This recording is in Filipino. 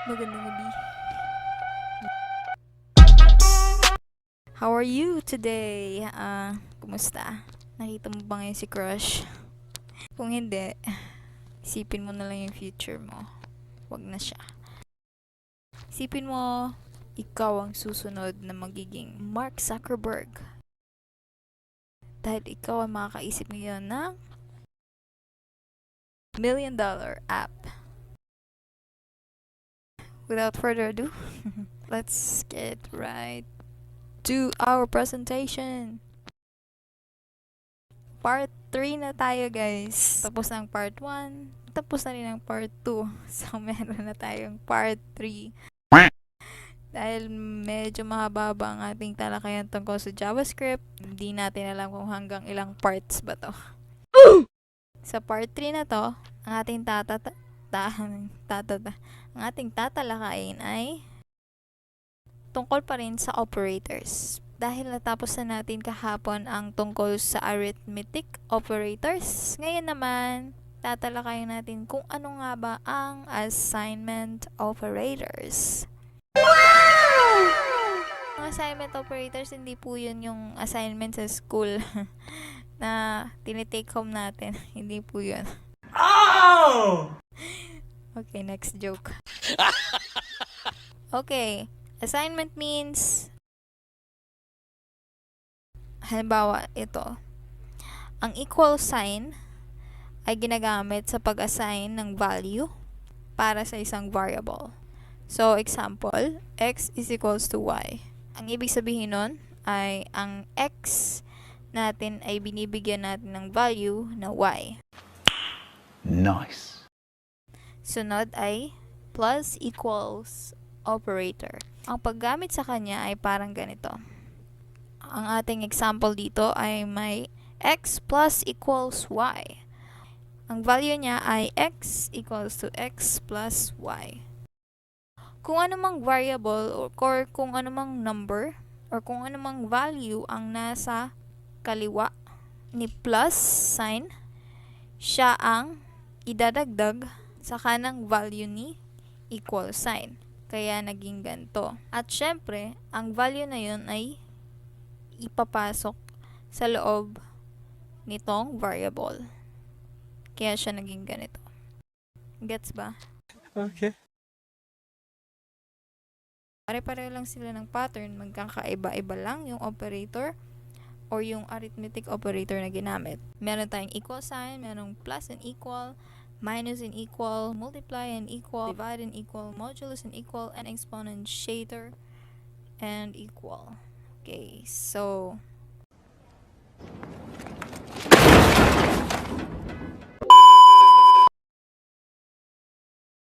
Magandang gabi. How are you today? Kumusta? Nakita mo ba ngayon si Crush? Kung hindi, isipin mo na lang yung future mo. Wag na siya. Isipin mo, ikaw ang susunod na magiging Mark Zuckerberg. Dahil ikaw ang makakaisip ngayon ng $1 million app. Without further ado, let's get right to our presentation. Part 3 na tayo, guys. Tapos na ang part 1. Tapos na rin ang part 2. So, meron na tayong part 3. Dahil medyo mahaba ang ating talakayan tungkol sa JavaScript, hindi natin alam kung hanggang ilang parts ba to. Sa part 3 na to, ang ating ang ating tatalakayin ay tungkol pa rin sa operators. Dahil natapos na natin kahapon ang tungkol sa arithmetic operators, ngayon naman, tatalakayin natin kung ano nga ba ang assignment operators. Wow! Ang assignment operators, hindi po yun yung assignment sa school na tinitake home natin. Hindi po yun. Oh! Okay, next joke. Okay, assignment means, halimbawa, ito. Ang equal sign ay ginagamit sa pag-assign ng value para sa isang variable. So, example, x is equals to y. Ang ibig sabihin nun ay ang x natin ay binibigyan natin ng value na y. Nice. Sunod ay plus equals operator. Ang paggamit sa kanya ay parang ganito. Ang ating example dito ay may x plus equals y. Ang value niya ay x equals to x plus y. Kung anumang variable or kung anumang number or kung anumang value ang nasa kaliwa ni plus sign, siya ang idadagdag sa kanang value ni equal sign. Kaya naging ganito. At syempre, ang value na yun ay ipapasok sa loob nitong variable. Kaya siya naging ganito. Gets ba? Okay. Pare-pareho lang sila ng pattern. Magkakaiba-iba lang yung operator or yung arithmetic operator na ginamit. Meron tayong equal sign, merong plus and equal, minus and equal, multiply and equal, divide and equal, modulus and equal, and exponentiator and equal. Okay, so